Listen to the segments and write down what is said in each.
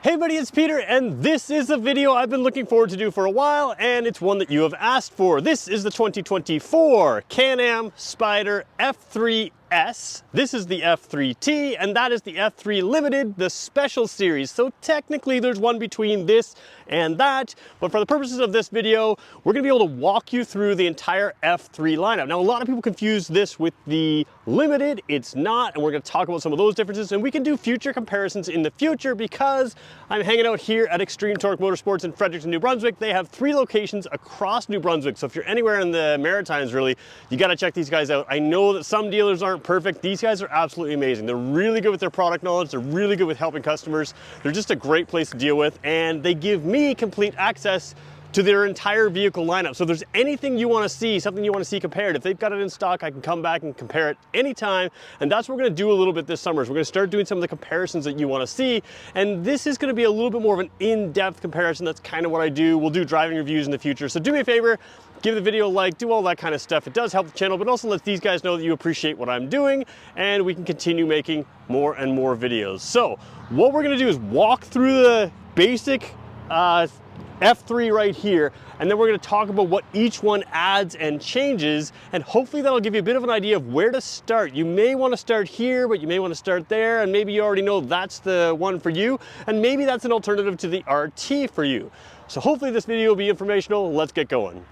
Hey buddy, it's Peter, and this is a video I've been looking forward to do for a while, and it's one that you have asked for. This is the 2024 Can Am Spyder F3S. This is the F3T, and that is the F3 Limited, the Special Series. So technically there's one between this and that, but for the purposes of this video, we're gonna be able to walk you through the entire F3 lineup. Now, a lot of people confuse this with the Limited. It's not, and we're gonna talk about some of those differences, and we can do future comparisons in the future because I'm hanging out here at Extreme Torque Motorsports in Fredericton, New Brunswick. They have 3 locations across New Brunswick, so if you're anywhere in the Maritimes, really, you gotta check these guys out. I know that some dealers aren't perfect. These guys are absolutely amazing. They're really good with their product knowledge. They're really good with helping customers. They're just a great place to deal with, and they give me complete access to their entire vehicle lineup. So if there's anything you want to see, something you want to see compared, if they've got it in stock, I can come back and compare it anytime. And that's what we're going to do a little bit this summer. Is we're going to start doing some of the comparisons that you want to see. And this is going to be a little bit more of an in-depth comparison. That's kind of what I do. We'll do driving reviews in the future. So do me a favor, give the video a like, do all that kind of stuff. It does help the channel, but also lets these guys know that you appreciate what I'm doing, and we can continue making more and more videos. So what we're going to do is walk through the basic F3 right here, and then we're going to talk about what each one adds and changes, and hopefully that'll give you a bit of an idea of where to start. You may want to start here, but you may want to start there, and maybe you already know that's the one for you, and maybe that's an alternative to the RT for you. So hopefully this video will be informational. Let's get going.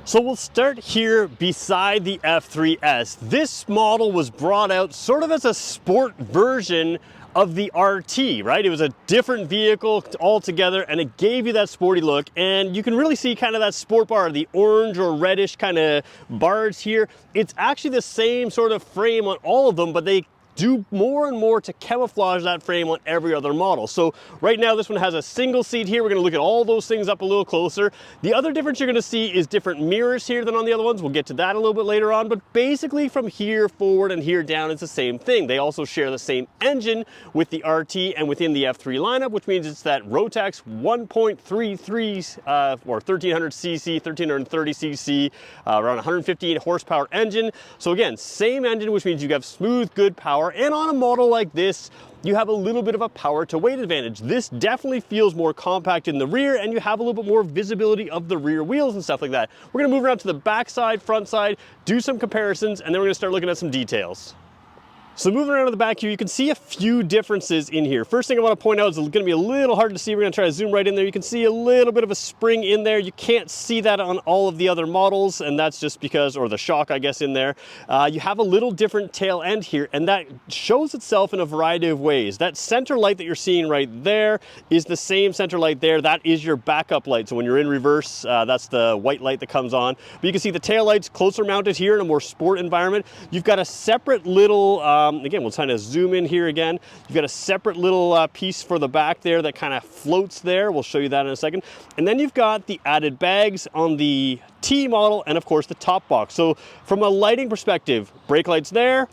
So we'll start here beside the F3S. This model was brought out sort of as a sport version of the RT, right? It was a different vehicle altogether, and it gave you that sporty look, and you can really see kind of that sport bar, the orange or reddish kind of bars here. It's actually the same sort of frame on all of them, but they do more and more to camouflage that frame on every other model. So right now this one has a single seat here. We're going to look at all those things up a little closer. The other difference you're going to see is different mirrors here than on the other ones. We'll get to that a little bit later on, but basically from here forward and here down it's the same thing. They also share the same engine with the RT and within the F3 lineup, which means it's that Rotax 1.33 or 1300cc, 1330cc, around 115 horsepower engine. So again, same engine, which means you have smooth, good power. And on a model like this, you have a little bit of a power to weight advantage. This definitely feels more compact in the rear, and you have a little bit more visibility of the rear wheels and stuff like that. We're gonna move around to the back side, front side, do some comparisons, and then we're gonna start looking at some details. So moving around to the back here, you can see a few differences in here. First thing I want to point out is it's going to be a little hard to see. We're going to try to zoom right in there. You can see a little bit of a spring in there. You can't see that on all of the other models, and that's just because, or the shock, I guess, in there. You have a little different tail end here, and that shows itself in a variety of ways. That center light that you're seeing right there is the same center light there. That is your backup light. So when you're in reverse, that's the white light that comes on. But you can see the tail lights closer mounted here in a more sport environment. You've got a separate little again, we'll kind of zoom in here again. You've got a separate little piece for the back there that kind of floats there. We'll show you that in a second. And then you've got the added bags on the T model and of course the top box. So from a lighting perspective, brake lights there,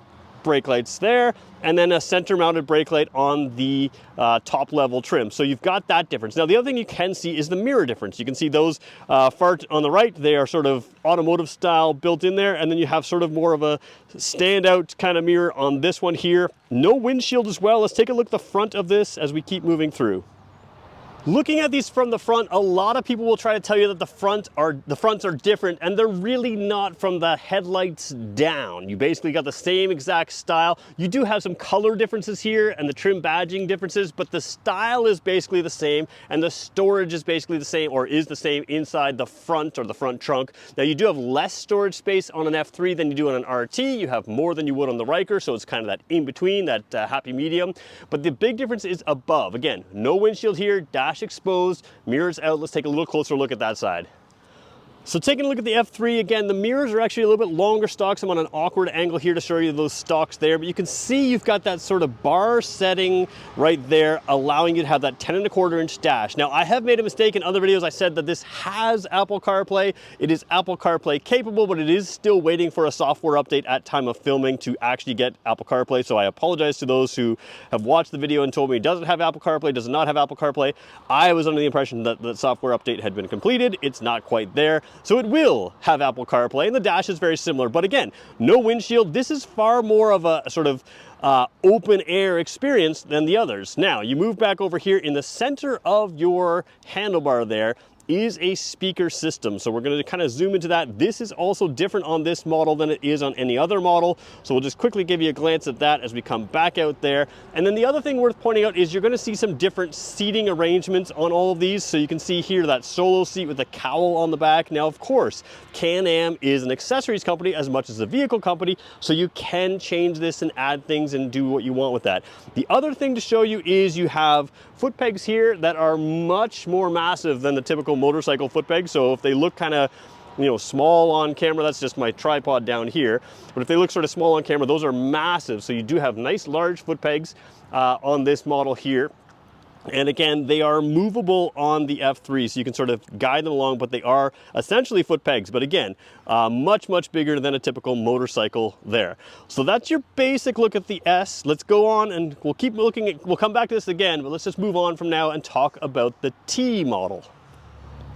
and then a center mounted brake light on the top level trim. So you've got that difference. Now the other thing you can see is the mirror difference. You can see those far on the right, they are sort of automotive style built in there, and then you have sort of more of a standout kind of mirror on this one here. No windshield as well. Let's take a look at the front of this as we keep moving through. Looking at these from the front, a lot of people will try to tell you that the fronts are different, and they're really not from the headlights down. You basically got the same exact style. You do have some color differences here and the trim badging differences, but the style is basically the same, and the storage is basically the same, or is the same inside the front or the front trunk. Now you do have less storage space on an F3 than you do on an RT. You have more than you would on the Ryker, so it's kind of that in between, that happy medium. But the big difference is above. Again, no windshield here, dash exposed, mirrors out. Let's take a little closer look at that side. So taking a look at the F3, again, the mirrors are actually a little bit longer stocks. I'm on an awkward angle here to show you those stocks there, but you can see you've got that sort of bar setting right there, allowing you to have that 10.25 inch dash. Now, I have made a mistake in other videos. I said that this has Apple CarPlay. It is Apple CarPlay capable, but it is still waiting for a software update at time of filming to actually get Apple CarPlay. So I apologize to those who have watched the video and told me it doesn't have Apple CarPlay, does not have Apple CarPlay. I was under the impression that the software update had been completed. It's not quite there. So it will have Apple CarPlay, and the dash is very similar. But again, no windshield. This is far more of a sort of open air experience than the others. Now, you move back over here in the center of your handlebar there is a speaker system. So we're going to kind of zoom into that. This is also different on this model than it is on any other model. So we'll just quickly give you a glance at that as we come back out there. And then the other thing worth pointing out is you're going to see some different seating arrangements on all of these. So you can see here that solo seat with the cowl on the back. Now, of course, Can Am is an accessories company as much as a vehicle company. So you can change this and add things and do what you want with that. The other thing to show you is you have foot pegs here that are much more massive than the typical motorcycle foot peg. So if they look kind of, you know, small on camera, that's just my tripod down here. But if they look sort of small on camera, those are massive. So you do have nice large foot pegs on this model here. And again, they are movable on the F3, so you can sort of guide them along, but they are essentially foot pegs. But again, much, much bigger than a typical motorcycle there. So that's your basic look at the S. Let's go on and we'll keep looking at, we'll come back to this again, but let's just move on from now and talk about the T model.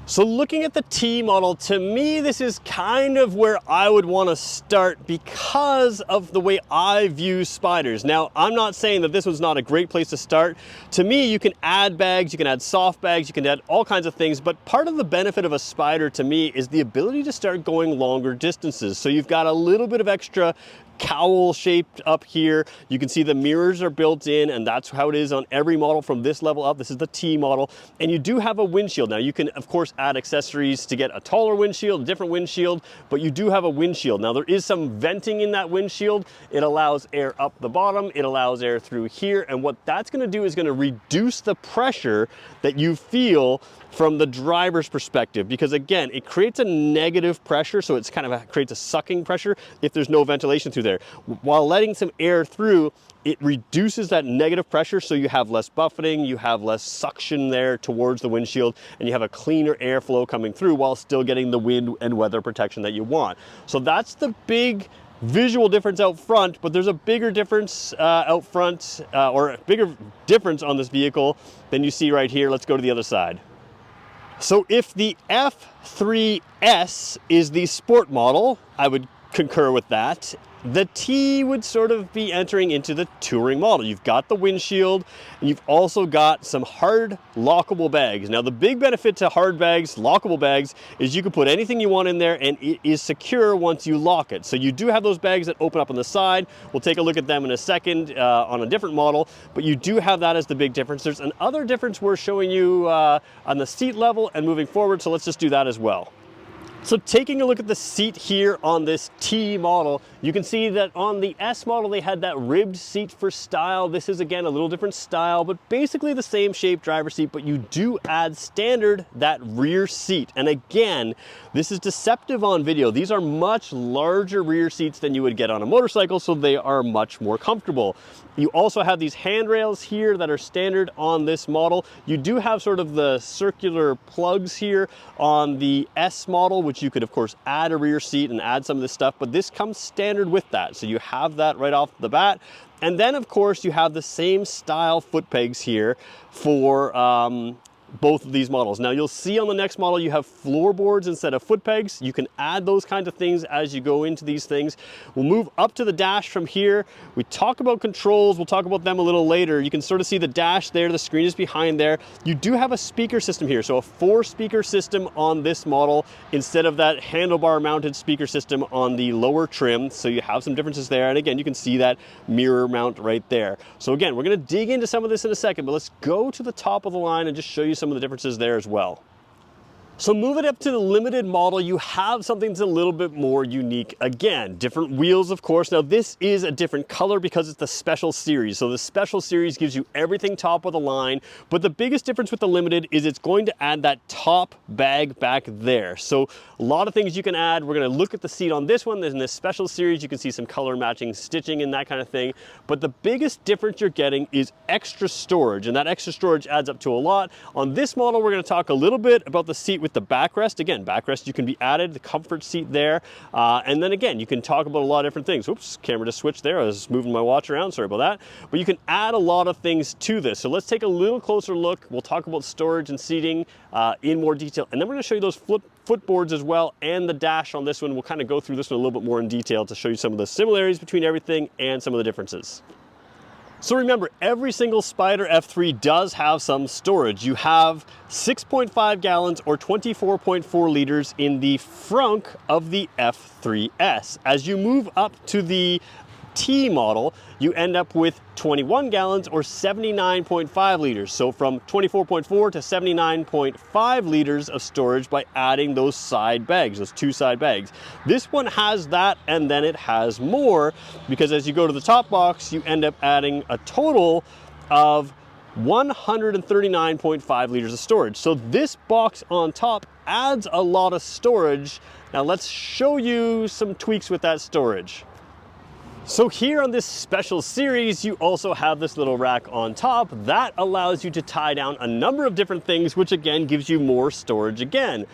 So looking at the T model, to me, this is kind of where I would want to start because of the way I view Spyders. Now, I'm not saying that this was not a great place to start. To me, you can add bags, you can add soft bags, you can add all kinds of things, but part of the benefit of a Spyder to me is the ability to start going longer distances. So you've got a little bit of extra cowl shaped up here. You can see the mirrors are built in, and that's how it is on every model from this level up. This is the T model, and you do have a windshield. Now you can of course add accessories to get a taller windshield, a different windshield, but you do have a windshield. Now there is some venting in that windshield. It allows air up the bottom, it allows air through here, and what that's going to do is going to reduce the pressure that you feel from the driver's perspective, because again, it creates a negative pressure, so it's kind of creates a sucking pressure if there's no ventilation through there. While letting some air through, it reduces that negative pressure, so you have less buffeting, you have less suction there towards the windshield, and you have a cleaner airflow coming through while still getting the wind and weather protection that you want. So that's the big visual difference out front, but there's a bigger difference out front, or a bigger difference on this vehicle than you see right here. Let's go to the other side. So if the F3S is the sport model, I would concur with that. The T would sort of be entering into the touring model. You've got the windshield, and you've also got some hard lockable bags. Now the big benefit to hard bags, lockable bags, is you can put anything you want in there and it is secure once you lock it. So you do have those bags that open up on the side. We'll take a look at them in a second on a different model, but you do have that as the big difference. There's another difference we're showing you on the seat level and moving forward, so let's just do that as well. So taking a look at the seat here on this T model, you can see that on the S model, they had that ribbed seat for style. This is again a little different style, but basically the same shape driver's seat, but you do add standard that rear seat. And again, this is deceptive on video. These are much larger rear seats than you would get on a motorcycle, so they are much more comfortable. You also have these handrails here that are standard on this model. You do have sort of the circular plugs here on the S model, which you could of course add a rear seat and add some of this stuff, but this comes standard with that. So you have that right off the bat. And then of course you have the same style foot pegs here for both of these models. Now you'll see on the next model you have floorboards instead of foot pegs. You can add those kinds of things as you go into these things. We'll move up to the dash from here. We talk about controls, we'll talk about them a little later. You can sort of see the dash there, the screen is behind there. You do have a speaker system here, so a 4-speaker system on this model instead of that handlebar mounted speaker system on the lower trim. So you have some differences there, and again you can see that mirror mount right there. So again, we're going to dig into some of this in a second, but let's go to the top of the line and just show you some of the differences there as well. So moving up to the limited model, you have something that's a little bit more unique. Again, different wheels, of course. Now this is a different color because it's the special series. So the special series gives you everything top of the line, but the biggest difference with the limited is it's going to add that top bag back there. So a lot of things you can add. We're going to look at the seat on this one. In this special series, you can see some color matching stitching and that kind of thing. But the biggest difference you're getting is extra storage, and that extra storage adds up to a lot. On this model, we're going to talk a little bit about the seat with the backrest. Again, backrest you can be added, the comfort seat there. And then again, you can talk about a lot of different things. Oops, camera just switched there. I was moving my watch around, sorry about that. But you can add a lot of things to this. So let's take a little closer look. We'll talk about storage and seating in more detail. And then we're gonna show you those footboards as well, and the dash on this one. We'll kind of go through this one a little bit more in detail to show you some of the similarities between everything and some of the differences. So remember, every single Spyder F3 does have some storage. You have 6.5 gallons or 24.4 liters in the frunk of the F3S. As you move up to the T model, you end up with 21 gallons or 79.5 liters. So from 24.4 to 79.5 liters of storage by adding those side bags, those two side bags. This one has that, and then it has more, because as you go to the top box, you end up adding a total of 139.5 liters of storage. So this box on top adds a lot of storage. Now let's show you some tweaks with that storage. So here on this special series, you also have this little rack on top that allows you to tie down a number of different things, which again gives you more storage again.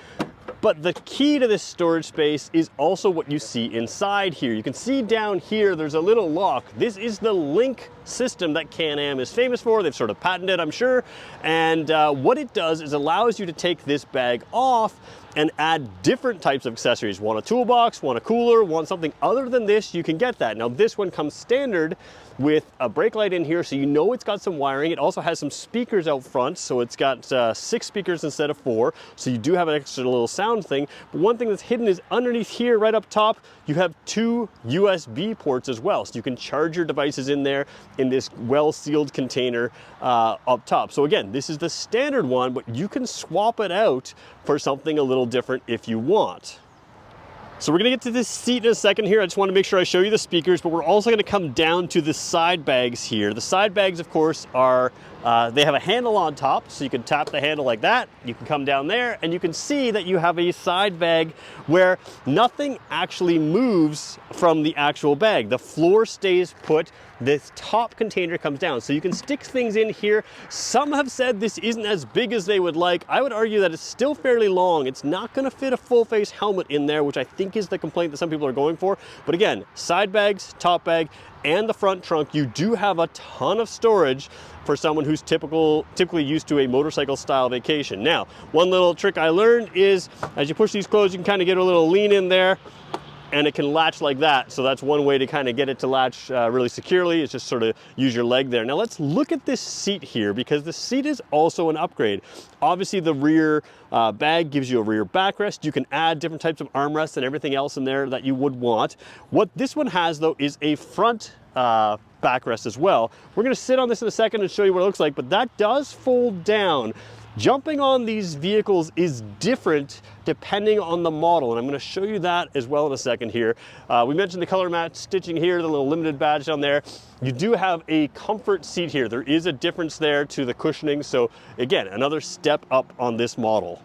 But the key to this storage space is also what you see inside here. You can see down here, there's a little lock. This is the link system that Can Am is famous for. They've sort of patented, I'm sure. And what it does is allows you to take this bag off and add different types of accessories. Want a toolbox, want a cooler, want something other than this, you can get that. Now this one comes standard with a brake light in here, so you know it's got some wiring. It also has some speakers out front, so it's got 6 speakers instead of 4, so you do have an extra little sound thing. But one thing that's hidden is underneath here, right up top, you have 2 USB ports as well, so you can charge your devices in there in this well-sealed container up top. So again, this is the standard one, but you can swap it out for something a little different if you want. So we're gonna get to this seat in a second here. I just want to make sure I show you the speakers, but we're also gonna come down to the side bags here. The side bags, of course, are, they have a handle on top, so you can tap the handle like that. You can come down there, and you can see that you have a side bag where nothing actually moves from the actual bag. The floor stays put. This top container comes down, so you can stick things in here. Some have said this isn't as big as they would like. I would argue that it's still fairly long. It's not gonna fit a full face helmet in there, which I think is the complaint that some people are going for. But again, side bags, top bag, and the front trunk, you do have a ton of storage for someone who's typically used to a motorcycle style vacation. Now, one little trick I learned is as you push these closed, you can kind of get a little lean in there, and it can latch like that. So that's one way to kind of get it to latch really securely, is just sort of use your leg there. Now let's look at this seat here, because the seat is also an upgrade. Obviously the rear bag gives you a rear backrest. You can add different types of armrests and everything else in there that you would want. What this one has though is a front backrest as well. We're gonna sit on this in a second and show you what it looks like, but that does fold down. Jumping on these vehicles is different depending on the model, and I'm going to show you that as well in a second here. We mentioned the color match stitching here, the little limited badge down there. You do have a comfort seat here. There is a difference there to the cushioning, so again, another step up on this model.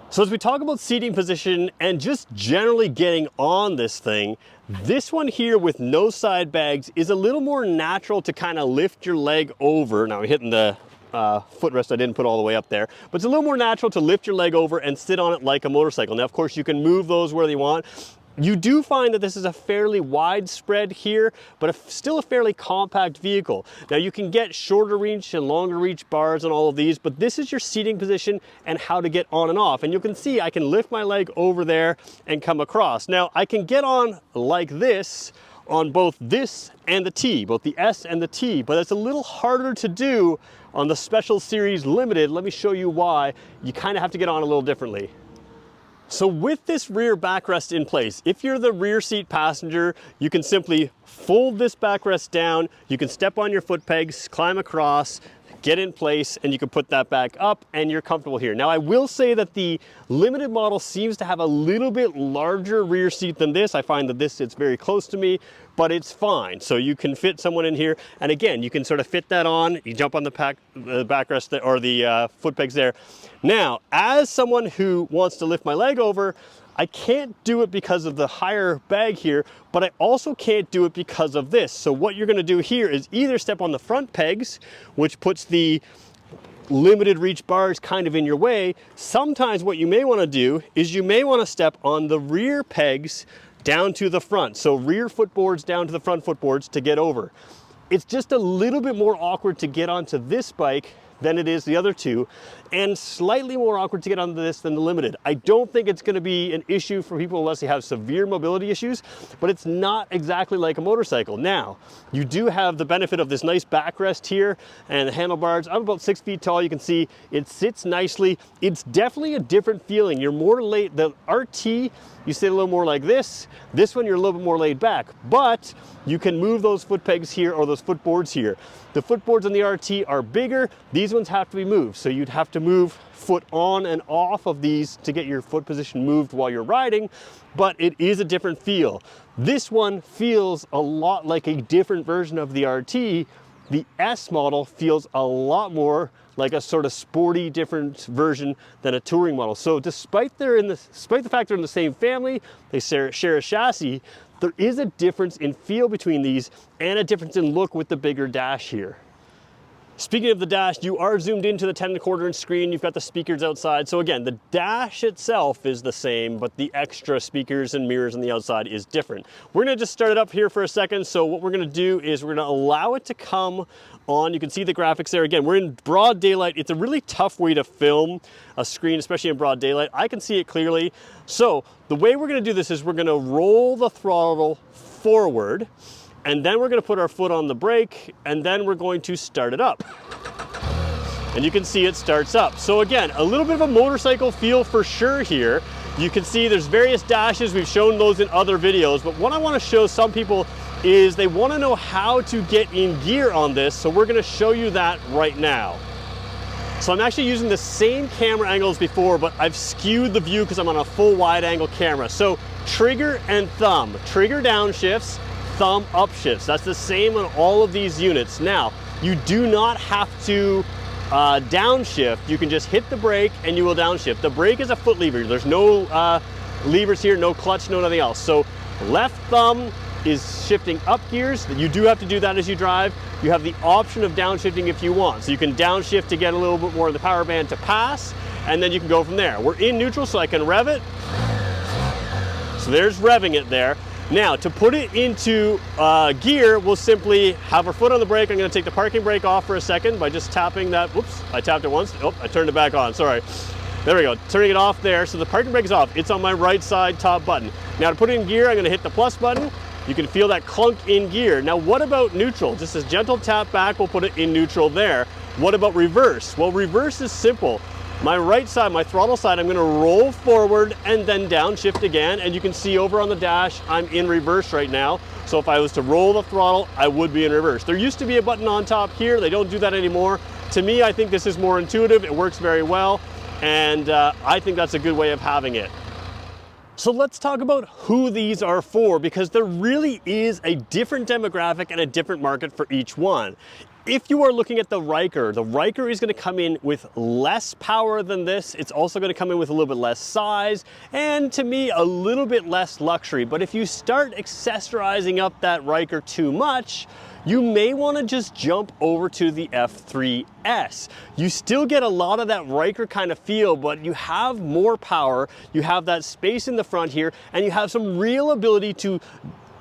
So as we talk about seating position and just generally getting on this thing, this one here with no side bags is a little more natural to kind of lift your leg over. Now I'm hitting the footrest I didn't put all the way up there, but it's a little more natural to lift your leg over and sit on it like a motorcycle. Now, of course, you can move those where you want. You do find that this is a fairly wide spread here, but still a fairly compact vehicle. Now you can get shorter reach and longer reach bars on all of these, but this is your seating position and how to get on and off. And you can see I can lift my leg over there and come across. Now I can get on like this on both this and the T, both the S and the T, but it's a little harder to do on the Special Series Limited. Let me show you why. You kind of have to get on a little differently. So with this rear backrest in place, if you're the rear seat passenger, you can simply fold this backrest down, you can step on your foot pegs, climb across, get in place, and you can put that back up and you're comfortable here. Now I will say that the limited model seems to have a little bit larger rear seat than this. I find that this sits very close to me, but it's fine. So you can fit someone in here. And again, you can sort of fit that on. You jump on the backrest or the foot pegs there. Now, as someone who wants to lift my leg over, I can't do it because of the higher bag here, but I also can't do it because of this. So what you're gonna do here is either step on the front pegs, which puts the limited reach bars kind of in your way, sometimes what you may want to do is you may want to step on the rear pegs down to the front. So rear footboards down to the front footboards to get over. It's just a little bit more awkward to get onto this bike than it is the other two, and slightly more awkward to get onto this than the Limited. I don't think it's going to be an issue for people unless they have severe mobility issues, but it's not exactly like a motorcycle. Now, you do have the benefit of this nice backrest here and the handlebars. I'm about 6 feet tall. You can see it sits nicely. It's definitely a different feeling. You're more laid, the RT, you sit a little more like this. This one, you're a little bit more laid back, but you can move those foot pegs here or those footboards here. The footboards on the RT are bigger. These ones have to be moved. So you'd have to move foot on and off of these to get your foot position moved while you're riding, but it is a different feel. This one feels a lot like a different version of the RT. The S model feels a lot more like a sort of sporty different version than a touring model. So despite the fact they're in the same family, they share a chassis, there is a difference in feel between these and a difference in look with the bigger dash here. Speaking of the dash, you are zoomed into the 10.25 inch screen. You've got the speakers outside. So again, the dash itself is the same, but the extra speakers and mirrors on the outside is different. We're gonna just start it up here for a second. So what we're gonna do is we're gonna allow it to come on. You can see the graphics there. Again, we're in broad daylight. It's a really tough way to film a screen, especially in broad daylight. I can see it clearly. So the way we're gonna do this is we're gonna roll the throttle forward, and then we're gonna put our foot on the brake, and then we're going to start it up. And you can see it starts up. So again, a little bit of a motorcycle feel for sure here. You can see there's various dashes. We've shown those in other videos, but what I wanna show some people is they wanna know how to get in gear on this, so we're gonna show you that right now. So I'm actually using the same camera angle as before, but I've skewed the view because I'm on a full wide angle camera. So trigger and thumb, trigger downshifts, thumb up shifts. That's the same on all of these units. Now, you do not have to downshift. You can just hit the brake and you will downshift. The brake is a foot lever. There's no levers here, no clutch, no nothing else. So left thumb is shifting up gears. You do have to do that as you drive. You have the option of downshifting if you want. So you can downshift to get a little bit more of the power band to pass, and then you can go from there. We're in neutral, so I can rev it. So there's revving it there. Now, to put it into gear, we'll simply have our foot on the brake. I'm gonna take the parking brake off for a second by just tapping that. Whoops, I tapped it once. Oh, I turned it back on, sorry. There we go, turning it off there. So the parking brake is off. It's on my right side top button. Now to put it in gear, I'm gonna hit the plus button. You can feel that clunk in gear. Now what about neutral? Just a gentle tap back, we'll put it in neutral there. What about reverse? Well, reverse is simple. My right side, my throttle side, I'm gonna roll forward and then downshift again. And you can see over on the dash, I'm in reverse right now. So if I was to roll the throttle, I would be in reverse. There used to be a button on top here. They don't do that anymore. To me, I think this is more intuitive. It works very well. And I think that's a good way of having it. So let's talk about who these are for, because there really is a different demographic and a different market for each one. If you are looking at the Ryker is going to come in with less power than this. It's also going to come in with a little bit less size, and to me, a little bit less luxury. But if you start accessorizing up that Ryker too much, you may want to just jump over to the F3S. You still get a lot of that Ryker kind of feel, but you have more power, you have that space in the front here, and you have some real ability to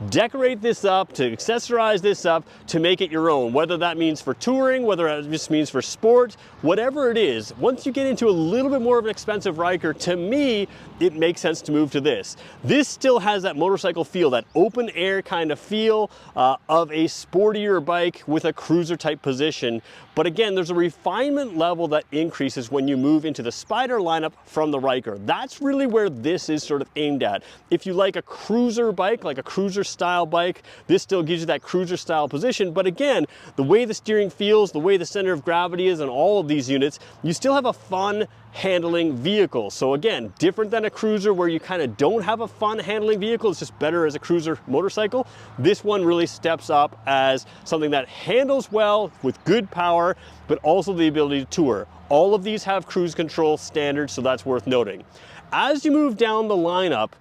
decorate this up, to accessorize this up, to make it your own, whether that means for touring, whether it just means for sport, whatever it is. Once you get into a little bit more of an expensive Ryker, to me, it makes sense to move to this. This still has that motorcycle feel, that open air kind of feel of a sportier bike with a cruiser type position. But again, there's a refinement level that increases when you move into the Spyder lineup from the Ryker. That's really where this is sort of aimed at. If you like a cruiser bike, like a cruiser style bike, this still gives you that cruiser style position. But again, the way the steering feels, the way the center of gravity is on all of these units, you still have a fun handling vehicle. So again, different than a cruiser where you kind of don't have a fun handling vehicle, it's just better as a cruiser motorcycle. This one really steps up as something that handles well with good power, but also the ability to tour. All of these have cruise control standards, so that's worth noting. As you move down the lineup,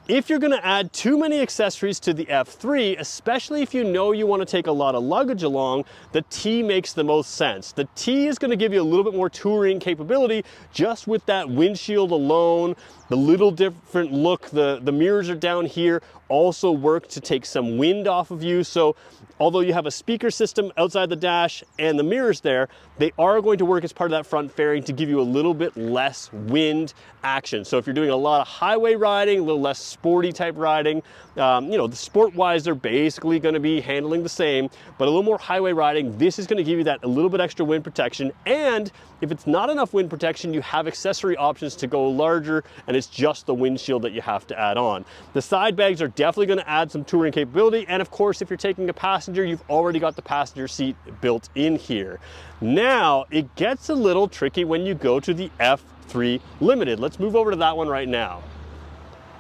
if you're gonna add too many accessories to the F3, especially if you know you wanna take a lot of luggage along, the T makes the most sense. The T is gonna give you a little bit more touring capability just with that windshield alone, the little different look, the mirrors are down here, also work to take some wind off of you. So although you have a speaker system outside the dash and the mirrors there, they are going to work as part of that front fairing to give you a little bit less wind action. So if you're doing a lot of highway riding, a little less sporty type riding, you know, the sport-wise, they're basically gonna be handling the same, but a little more highway riding, this is gonna give you that a little bit extra wind protection. And if it's not enough wind protection, you have accessory options to go larger, and it's just the windshield that you have to add on. The side bags are definitely gonna add some touring capability, and of course, if you're taking a passenger, you've already got the passenger seat built in here. Now, it gets a little tricky when you go to the F3 Limited. Let's move over to that one right now.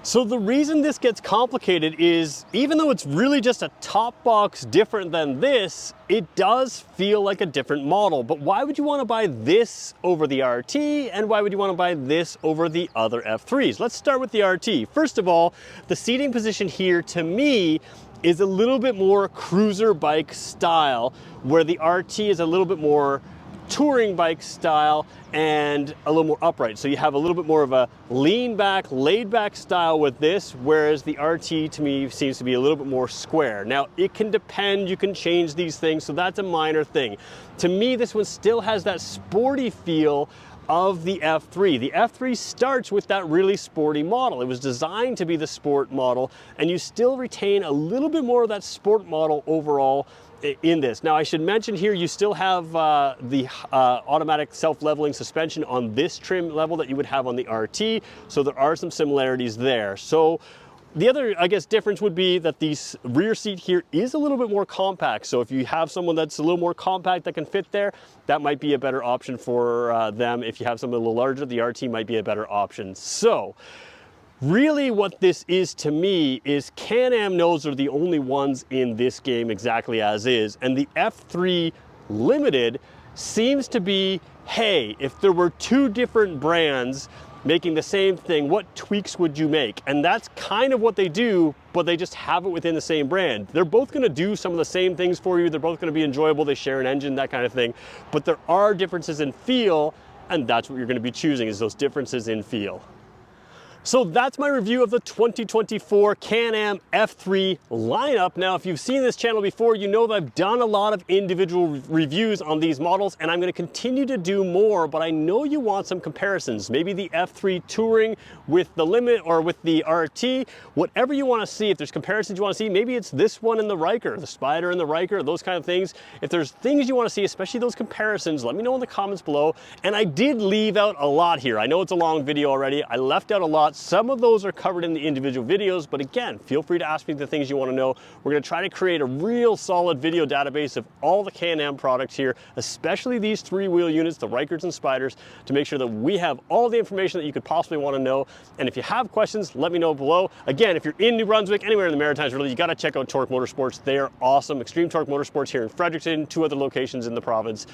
So the reason this gets complicated is, even though it's really just a top box different than this, it does feel like a different model. But why would you want to buy this over the RT, and why would you want to buy this over the other F3s? Let's start with the RT. First of all, the seating position here, to me, is a little bit more cruiser bike style, where the RT is a little bit more touring bike style and a little more upright. So you have a little bit more of a lean back, laid back style with this, whereas the RT to me seems to be a little bit more square. Now it can depend, you can change these things, so that's a minor thing. To me, this one still has that sporty feel of the F3. The F3 starts with that really sporty model. It was designed to be the sport model, and you still retain a little bit more of that sport model overall in this. Now I should mention here, you still have the automatic self-leveling suspension on this trim level that you would have on the RT, so there are some similarities there. So the other, I guess, difference would be that the rear seat here is a little bit more compact. So if you have someone that's a little more compact that can fit there, that might be a better option for them. If you have someone a little larger, the RT might be a better option. So really what this is to me is Can-Am knows are the only ones in this game exactly as is, and the F3 Limited seems to be, hey, if there were two different brands making the same thing, what tweaks would you make? And that's kind of what they do, but they just have it within the same brand. They're both gonna do some of the same things for you, they're both gonna be enjoyable, they share an engine, that kind of thing, but there are differences in feel, and that's what you're gonna be choosing, is those differences in feel. So that's my review of the 2024 Can-Am F3 lineup. Now, if you've seen this channel before, you know that I've done a lot of individual reviews on these models, and I'm going to continue to do more, but I know you want some comparisons. Maybe the F3 Touring with the Limit or with the RT, whatever you want to see. If there's comparisons you want to see, maybe it's this one and the Ryker, the Spyder and the Ryker, those kind of things. If there's things you want to see, especially those comparisons, let me know in the comments below. And I did leave out a lot here. I know it's a long video already. I left out a lot. Some of those are covered in the individual videos, but again, feel free to ask me the things you want to know. We're going to try to create a real solid video database of all the Can-Am products here, especially these three-wheel units, the Rykers and Spyders, to make sure that we have all the information that you could possibly want to know. And if you have questions, let me know below. Again, if you're in New Brunswick, anywhere in the Maritimes, really, you got to check out Torque Motorsports. They are awesome. Extreme Torque Motorsports here in Fredericton, 2 other locations in the province.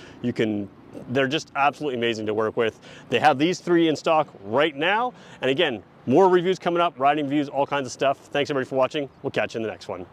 They're just absolutely amazing to work with. They have these 3 in stock right now. And again, more reviews coming up, riding reviews, all kinds of stuff. Thanks everybody for watching. We'll catch you in the next one.